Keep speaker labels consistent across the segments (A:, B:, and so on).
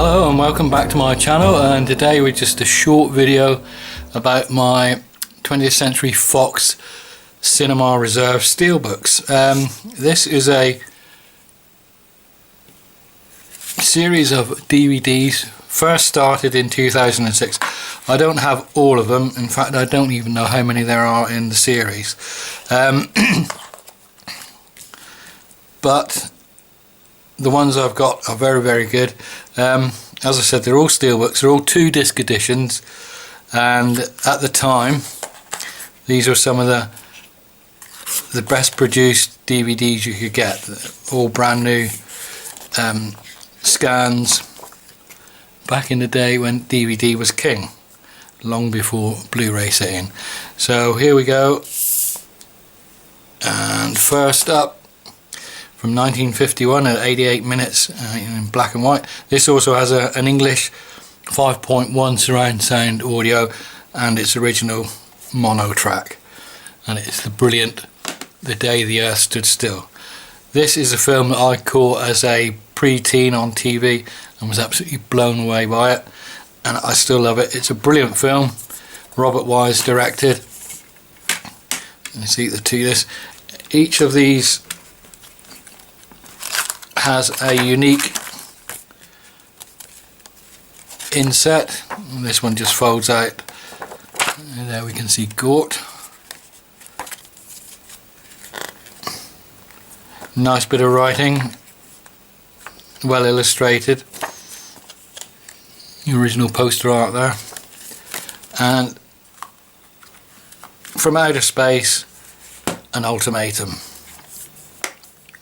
A: Hello and welcome back to my channel, and today we're just a short video about my 20th Century Fox Cinema Reserve Steelbooks. This is a series of DVDs, first started in 2006. I don't have all of them, in fact I don't even know how many there are in the series. But the ones I've got are very good. As I said, they're all steelbooks, they're all 2-disc editions, and at the time these are some of the best produced DVDs you could get. All brand new scans back in the day when DVD was king, long before Blu-ray set in. So here we go, and first up, from 1951 at 88 minutes in black and white. This also has an English 5.1 surround sound audio and its original mono track, and it's the brilliant The Day the Earth Stood Still. This is a film that I caught as a pre-teen on TV and was absolutely blown away by it, and I still love it. It's a brilliant film. Robert Wise directed. You see the 2-disc. Each of these has a unique inset. This one just folds out, and there we can see Gort. Nice bit of writing, well illustrated. The original poster art there. And From Outer Space, An Ultimatum.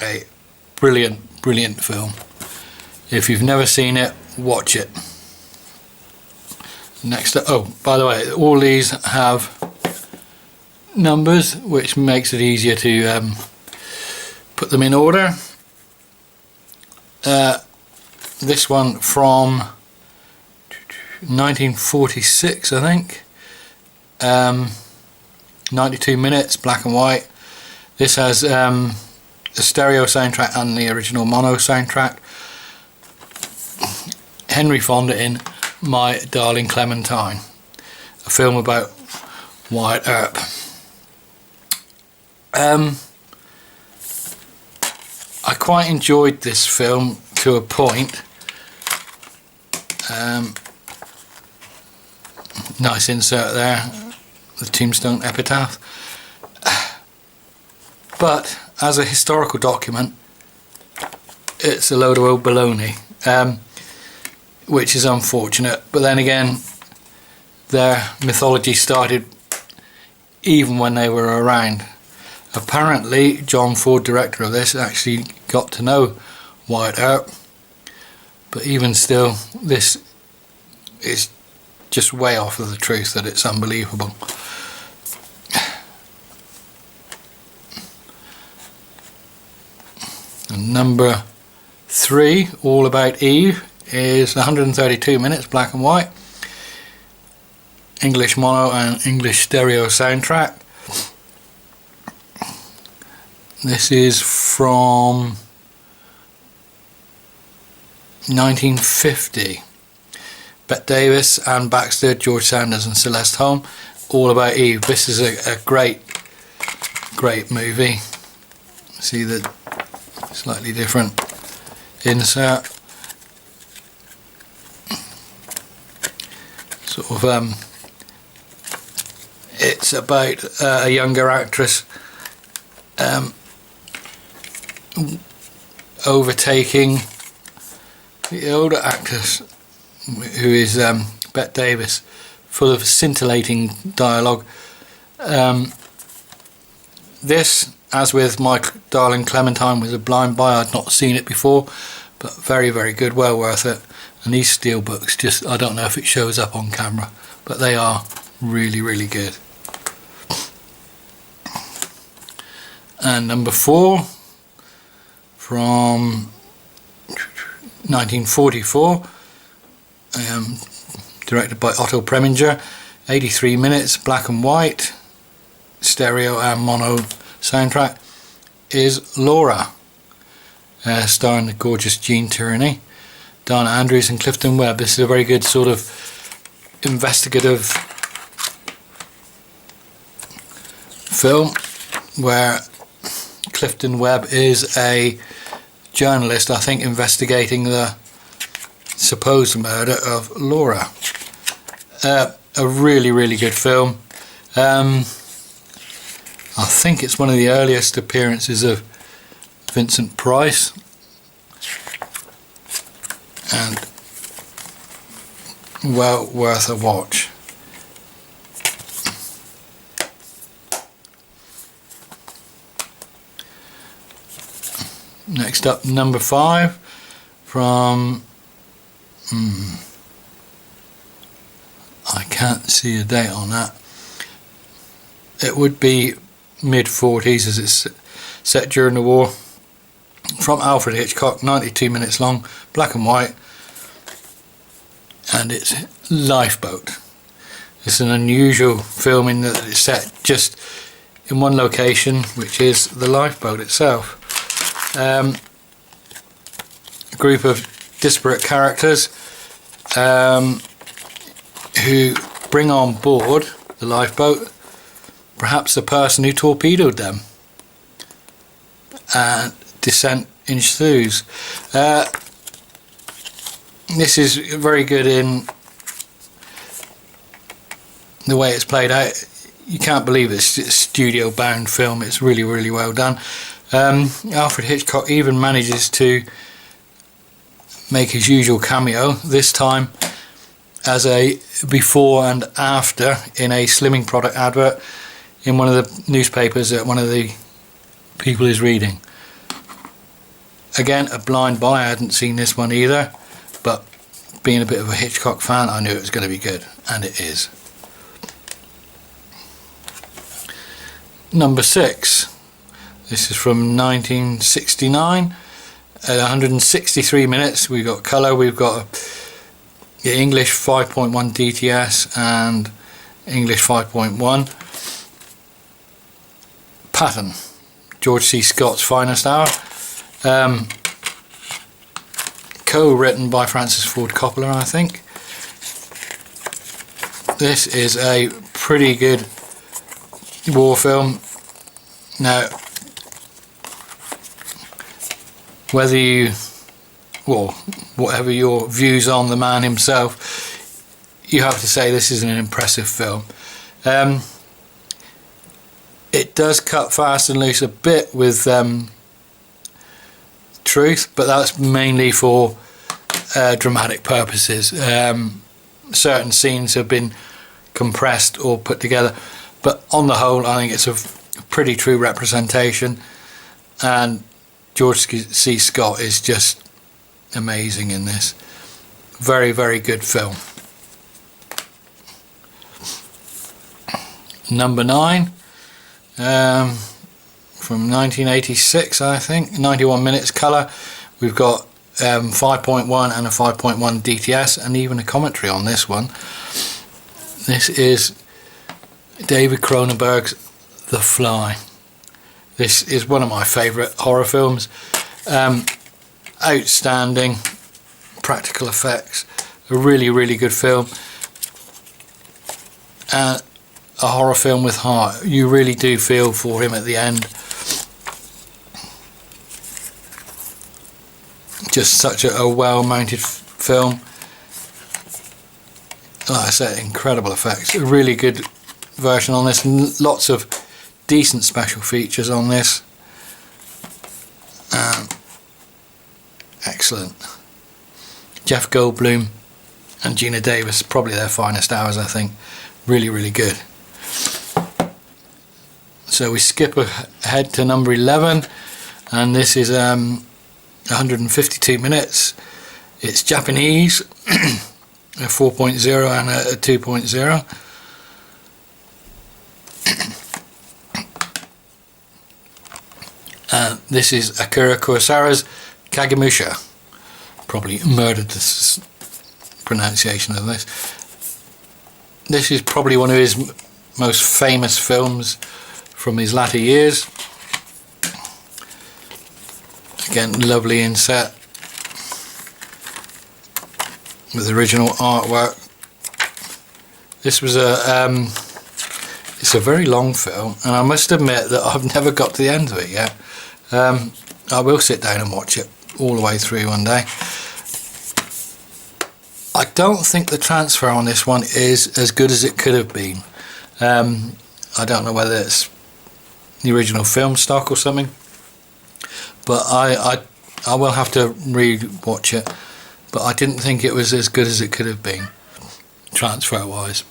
A: A brilliant film. If you've never seen it, watch it. Next up, oh, by the way, all these have numbers, which makes it easier to put them in order. This one from 1946, I think. 92 minutes, black and white. This has the stereo soundtrack and the original mono soundtrack. Henry Fonda in My Darling Clementine, a film about Wyatt Earp. I quite enjoyed this film to a point. Nice insert there, the Tombstone epitaph. But as a historical document, it's a load of old baloney, which is unfortunate. But then again, their mythology started even when they were around. Apparently, John Ford, director of this, actually got to know Wyatt Earp. But even still, this is just way off of the truth that it's unbelievable. And number 3, All About Eve, is 132 minutes, black and white. English mono and English stereo soundtrack. This is from 1950. Bette Davis, Anne Baxter, George Sanders and Celeste Holm. All About Eve. This is a great movie. See the slightly different insert. Sort of it's about a younger actress overtaking the older actress, who is Bette Davis, full of scintillating dialogue. This, as with My Darling Clementine, was a blind buy. I'd not seen it before, but very good, well worth it. And these steelbooks, just, I don't know if it shows up on camera, but they are really good. And number 4, from 1944, directed by Otto Preminger, 83 minutes, black and white, stereo and mono soundtrack, is Laura, starring the gorgeous Jean Tierney. Dana Andrews and Clifton Webb. This is a very good sort of investigative film where Clifton Webb is a journalist, I think, investigating the supposed murder of Laura. A really good film. I think it's one of the earliest appearances of Vincent Price, and well worth a watch. Next up, number 5 from I can't see a date on that. It would be mid-40s as it's set during the war. From Alfred Hitchcock, 92 minutes long, black and white, and it's Lifeboat. It's an unusual film in that it's set just in one location, which is the lifeboat itself. A group of disparate characters who bring on board the lifeboat perhaps the person who torpedoed them, and descent ensues. This is very good in the way it's played out. You can't believe it's a studio bound film. It's really well done. Alfred Hitchcock even manages to make his usual cameo, this time as a before and after in a slimming product advert in one of the newspapers that one of the people is reading. Again, a blind buy. I hadn't seen this one either, but being a bit of a Hitchcock fan, I knew it was going to be good, and it is. Number 6. This is from 1969. At 163 minutes, we've got colour, we've got the English 5.1 DTS and English 5.1. Patton, George C. Scott's finest hour. Co-written by Francis Ford Coppola, I think. This is a pretty good war film. Now, whether you, well, whatever your views on the man himself, you have to say this is an impressive film. It does cut fast and loose a bit with truth, but that's mainly for dramatic purposes. Certain scenes have been compressed or put together, but on the whole I think it's a pretty true representation, and George C. Scott is just amazing in this. Very good film. Number 9, from 1986, I think, 91 minutes colour. We've got 5.1 and a 5.1 DTS, and even a commentary on this one. This is David Cronenberg's The Fly. This is one of my favourite horror films. Outstanding practical effects, a really good film, and a horror film with heart. You really do feel for him at the end. Just such a well mounted film. Like I said, incredible effects. A really good version on this. Lots of decent special features on this. Excellent. Jeff Goldblum and Gina Davis, probably their finest hours, I think. Really good. So we skip ahead to number 11, and this is 152 minutes. It's Japanese, a 4.0 and a 2.0. This is Kuroko Sera's Kagemusha. Probably murdered the pronunciation of this. This is probably one of his most famous films from his latter years. Again, lovely inset. with original artwork. This was it's a very long film, and I must admit that I've never got to the end of it yet. I will sit down and watch it all the way through one day. I don't think the transfer on this one is as good as it could have been. I don't know whether it's the original film stock or something, but I will have to re-watch it. But I didn't think it was as good as it could have been, transfer wise.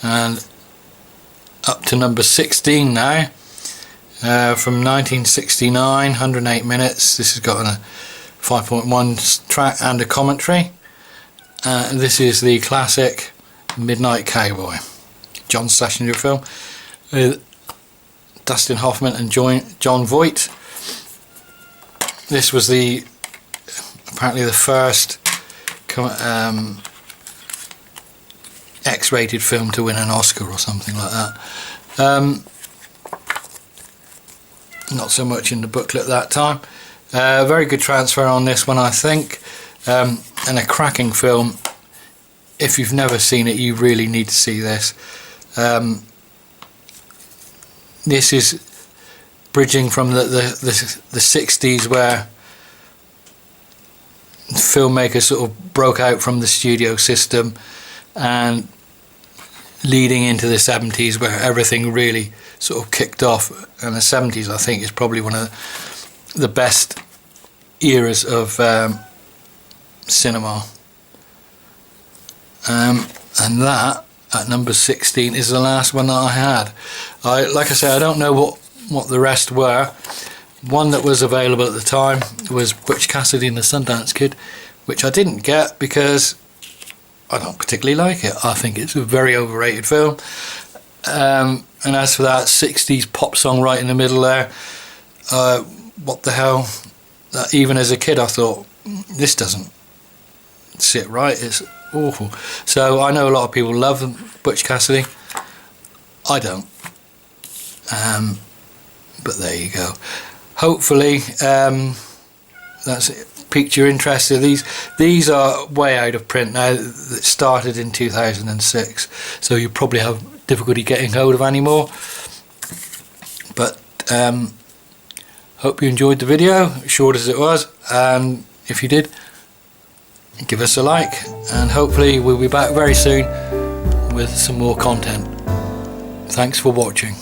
A: And up to number 16 now, from 1969, 108 minutes. This has got a 5.1 track and a commentary. This is the classic Midnight Cowboy, John Schlesinger film, with Dustin Hoffman and John Voight. This was apparently the first X-rated film to win an Oscar or something like that. Not so much in the booklet at that time. Very good transfer on this one, I think, and a cracking film. If you've never seen it, you really need to see this. This is bridging from the 60s, where filmmakers sort of broke out from the studio system, and leading into the 70s, where everything really sort of kicked off. And the 70s, I think, is probably one of the best eras of cinema. And that, at number 16, is the last one that I had. Like I say, I don't know what the rest were. One that was available at the time was Butch Cassidy and the Sundance Kid, which I didn't get because I don't particularly like it. I think it's a very overrated film. And as for that 60s pop song right in the middle there, what the hell? Even as a kid, I thought, this doesn't sit right. It's awful. So I know a lot of people love Butch Cassidy. I don't. But there you go. Hopefully that's piqued your interest. These are way out of print now. That started in 2006, so you probably have difficulty getting hold of any more. But hope you enjoyed the video, short as it was, and if you did, give us a like, and hopefully we'll be back very soon with some more content. Thanks for watching.